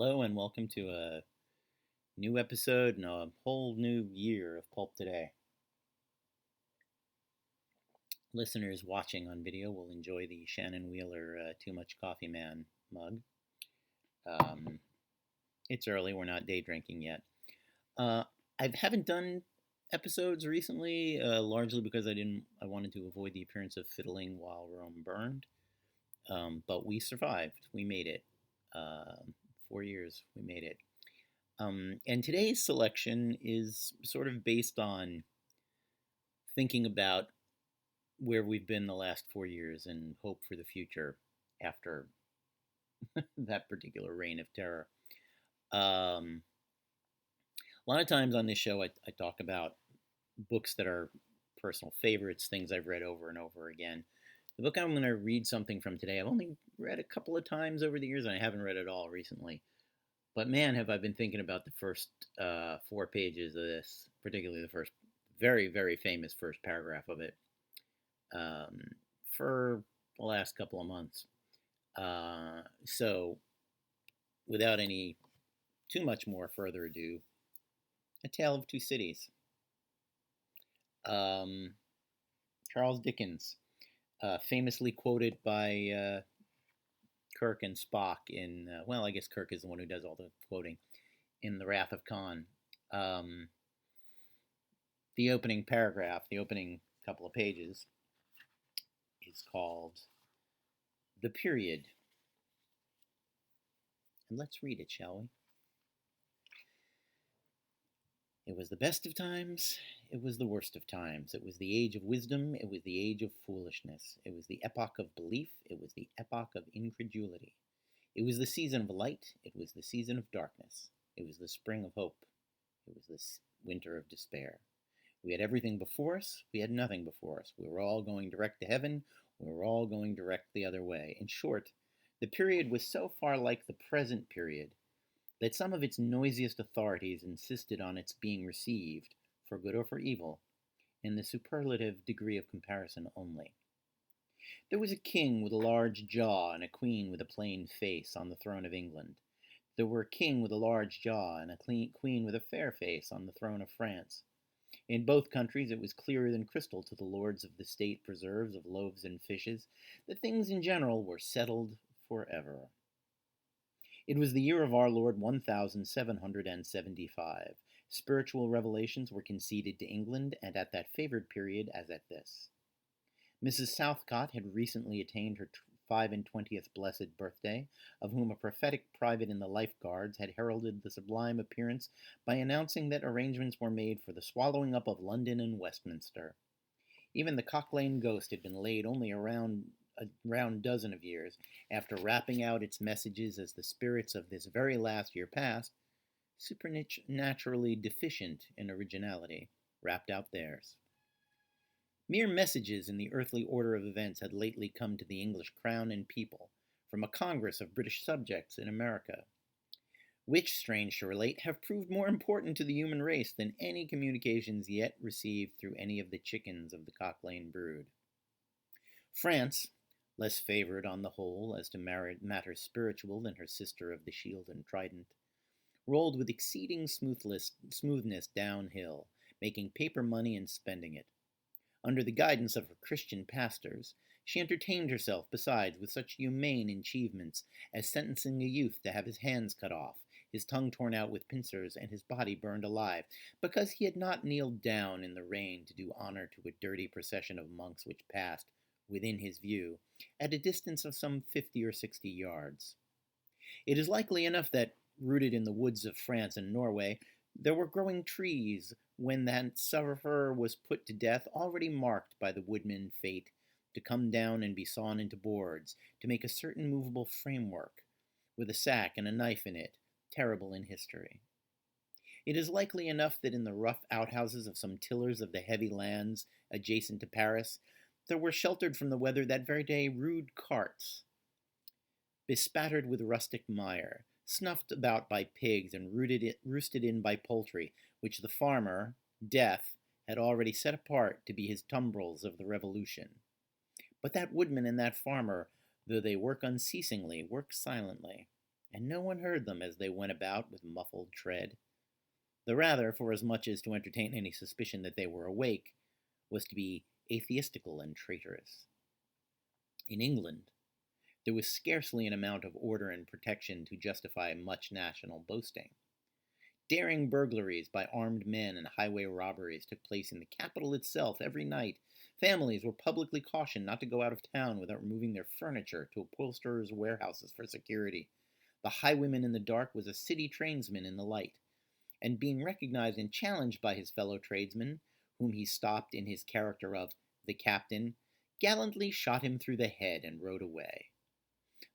Hello and welcome to a new episode and a whole new year of Pulp Today. Listeners watching on video will enjoy the Shannon Wheeler Too Much Coffee Man mug. Um, it's early, we're not day drinking yet. Uh, I haven't done episodes recently, largely because I wanted to avoid the appearance of fiddling while Rome burned. But we survived. We made it. 4 years, we made it. And today's selection is sort of based on thinking about where we've been the last 4 years and hope for the future after that particular reign of terror. Um, a lot of times on this show, I talk about books that are personal favorites, things I've read over and over again. The book I'm going to read something from today, I've only read a couple of times over the years, and I haven't read it all recently. But man, have I been thinking about the first 4 pages of this, particularly the first very, very famous first paragraph of it, um, for the last couple of months. So, without any too much more further ado, A Tale of Two Cities. Um, Charles Dickens, famously quoted by Kirk and Spock in, well, I guess Kirk is the one who does all the quoting, in The Wrath of Khan. Um, the opening paragraph, the opening couple of pages, is called The Period. And let's read it, shall we? It was the best of times, it was the worst of times. It was the age of wisdom, it was the age of foolishness. It was the epoch of belief, it was the epoch of incredulity. It was the season of light, it was the season of darkness. It was the spring of hope, it was the winter of despair. We had everything before us, we had nothing before us. We were all going direct to heaven, we were all going direct the other way. In short, the period was so far like the present period that some of its noisiest authorities insisted on its being received, for good or for evil, in the superlative degree of comparison only. There was a king with a large jaw and a queen with a plain face on the throne of England. There were a king with a large jaw and a queen with a fair face on the throne of France. In both countries it was clearer than crystal to the lords of the state preserves of loaves and fishes that things in general were settled forever. It was the year of our Lord 1775. Spiritual revelations were conceded to England, and at that favored period as at this. Mrs. Southcott had recently attained her 25th blessed birthday, of whom a prophetic private in the Life Guards had heralded the sublime appearance by announcing that arrangements were made for the swallowing up of London and Westminster. Even the Cock Lane ghost had been laid only around a round dozen of years after rapping out its messages as the spirits of this very last year past, supernaturally deficient in originality, rapped out theirs. Mere messages in the earthly order of events had lately come to the English crown and people from a congress of British subjects in America, which, strange to relate, have proved more important to the human race than any communications yet received through any of the chickens of the Cock Lane brood. France, less favored on the whole as to matters spiritual than her sister of the shield and trident, rolled with exceeding smoothness downhill, making paper money and spending it. Under the guidance of her Christian pastors, she entertained herself besides with such humane achievements as sentencing a youth to have his hands cut off, his tongue torn out with pincers, and his body burned alive, because he had not kneeled down in the rain to do honor to a dirty procession of monks which passed, within his view, at a distance of some 50 or 60 yards. It is likely enough that, rooted in the woods of France and Norway, there were growing trees when that sufferer was put to death, already marked by the woodman fate to come down and be sawn into boards, to make a certain movable framework, with a sack and a knife in it, terrible in history. It is likely enough that in the rough outhouses of some tillers of the heavy lands adjacent to Paris, there were sheltered from the weather that very day rude carts, bespattered with rustic mire, snuffed about by pigs and roosted in by poultry, which the farmer, Death, had already set apart to be his tumbrils of the Revolution. But that woodman and that farmer, though they work unceasingly, work silently. and no one heard them as they went about with muffled tread. The rather, for as much as to entertain any suspicion that they were awake, was to be atheistical and traitorous. In England, there was scarcely an amount of order and protection to justify much national boasting. Daring burglaries by armed men and highway robberies took place in the capital itself every night. Families were publicly cautioned not to go out of town without removing their furniture to upholsterers' warehouses for security. The highwayman in the dark was a city tradesman in the light, and being recognized and challenged by his fellow tradesmen, whom he stopped in his character of the captain, gallantly shot him through the head and rode away.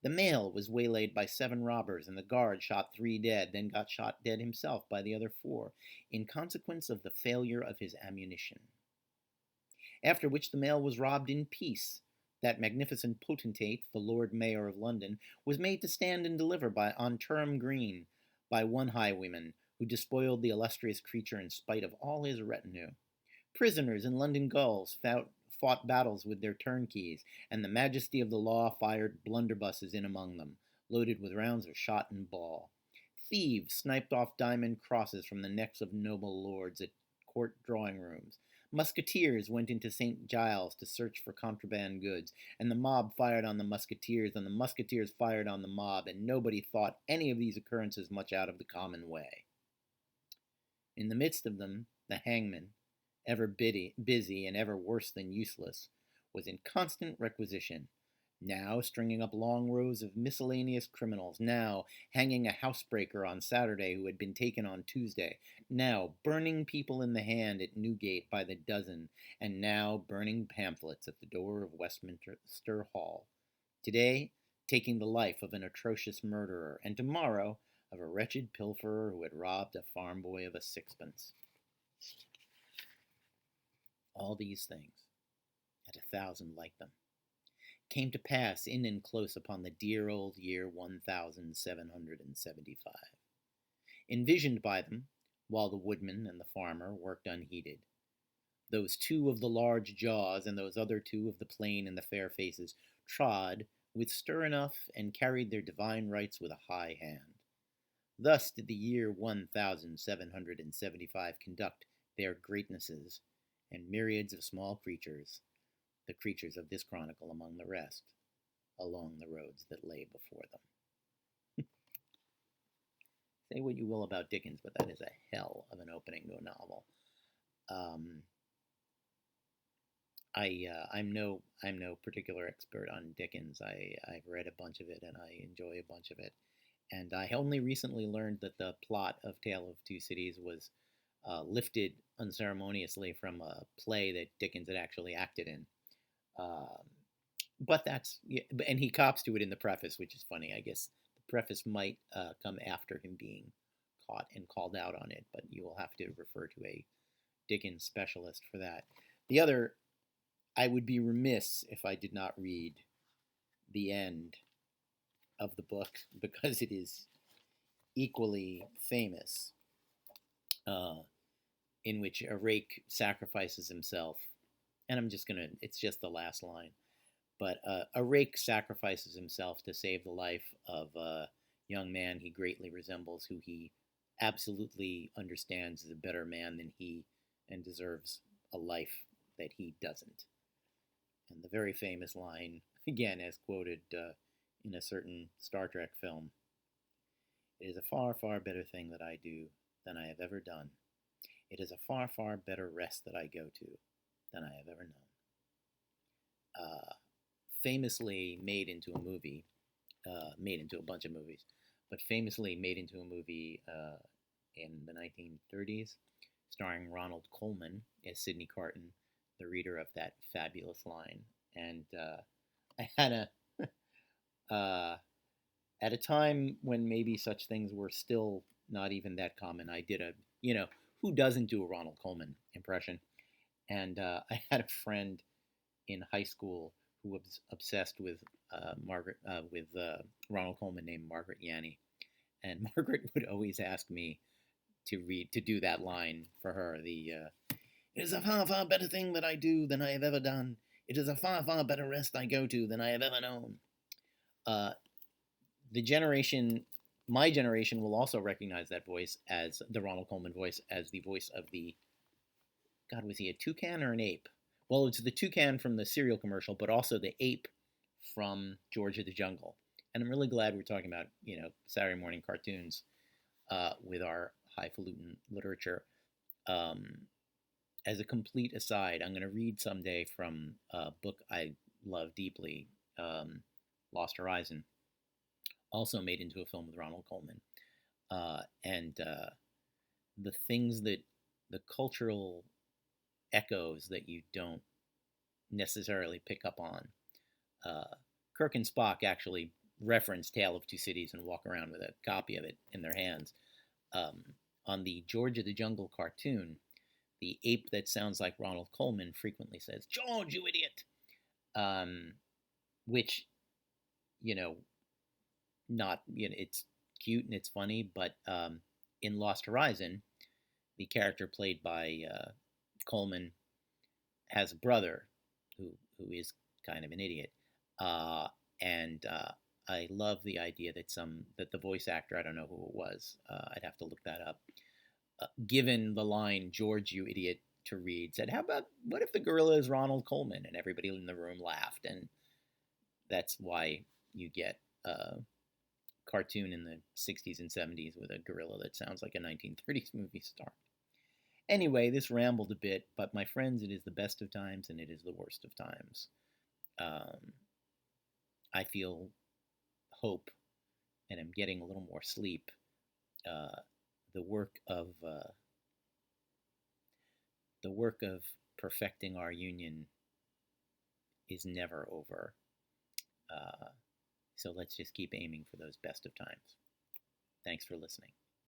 The mail was waylaid by 7 robbers, and the guard shot 3 dead, then got shot dead himself by the other 4, in consequence of the failure of his ammunition. After which the mail was robbed in peace. That magnificent potentate, the Lord Mayor of London, was made to stand and deliver on Turnham Green by one highwayman, who despoiled the illustrious creature in spite of all his retinue. Prisoners in London gaols fought battles with their turnkeys, and the majesty of the law fired blunderbusses in among them, loaded with rounds of shot and ball. Thieves sniped off diamond crosses from the necks of noble lords at court drawing-rooms. Musketeers went into St. Giles to search for contraband goods, and the mob fired on the musketeers, and the musketeers fired on the mob, and nobody thought any of these occurrences much out of the common way. In the midst of them, the hangman, ever busy and ever worse than useless, was in constant requisition, now stringing up long rows of miscellaneous criminals, now hanging a housebreaker on Saturday who had been taken on Tuesday, now burning people in the hand at Newgate by the dozen, and now burning pamphlets at the door of Westminster Hall. Today, taking the life of an atrocious murderer, and tomorrow of a wretched pilferer who had robbed a farm boy of a sixpence. All these things, and 1,000 like them, came to pass in and close upon the dear old year 1775, envisioned by them while the woodman and the farmer worked unheeded. Those 2 of the large jaws and those other 2 of the plain and the fair faces trod with stir enough and carried their divine rights with a high hand. Thus did the year 1775 conduct their greatnesses, and myriads of small creatures, the creatures of this chronicle among the rest, along the roads that lay before them. Say what you will about Dickens, but that is a hell of an opening to a novel. I'm no particular expert on Dickens. I've read a bunch of it and I enjoy a bunch of it. And I only recently learned that the plot of Tale of Two Cities was lifted unceremoniously from a play that Dickens had actually acted in. But that's, and he cops to it in the preface, which is funny. I guess the preface might come after him being caught and called out on it, but you will have to refer to a Dickens specialist for that. The other, I would be remiss if I did not read the end of the book because it is equally famous, in which a rake sacrifices himself. And it's just the last line. But a rake sacrifices himself to save the life of a young man he greatly resembles, who he absolutely understands is a better man than he and deserves a life that he doesn't. And the very famous line, again as quoted in a certain Star Trek film, "It is a far, far better thing that I do than I have ever done. It is a far, far better rest that I go to than I have ever known." Famously made into a movie, made into a bunch of movies, but famously made into a movie in the 1930s, starring Ronald Colman as Sidney Carton, the reader of that fabulous line. And I had at a time when maybe such things were still not even that common, I did who doesn't do a Ronald Colman impression? And I had a friend in high school who was obsessed with Ronald Colman named Margaret Yanni, and Margaret would always ask me to do that line for her. It is a far, far better thing that I do than I have ever done. It is a far, far better rest I go to than I have ever known. The generation my generation will also recognize that voice as the Ronald Colman voice as the voice of the, God, was he a toucan or an ape? Well, it's the toucan from the cereal commercial, but also the ape from George of the Jungle. And I'm really glad we're talking about, Saturday morning cartoons with our highfalutin literature. Um, as a complete aside, I'm going to read someday from a book I love deeply, Lost Horizon, also made into a film with Ronald Colman. And the things that, the cultural echoes that you don't necessarily pick up on. Kirk and Spock actually reference Tale of Two Cities and walk around with a copy of it in their hands. Um, on the George of the Jungle cartoon, the ape that sounds like Ronald Colman frequently says, "George, you idiot," which, you know, not, it's cute and it's funny, but in Lost Horizon, the character played by Coleman has a brother who is kind of an idiot, and I love the idea that the voice actor, I don't know who it was, I'd have to look that up. Given the line "George, you idiot" to read, said, "How about what if the gorilla is Ronald Colman?" And everybody in the room laughed, and that's why you get a cartoon in the 60s and 70s with a gorilla that sounds like a 1930s movie star. Anyway, this rambled a bit, but my friends, it is the best of times and it is the worst of times. I feel hope, and I'm getting a little more sleep. Uh, the work of the work of perfecting our union is never over. So let's just keep aiming for those best of times. Thanks for listening.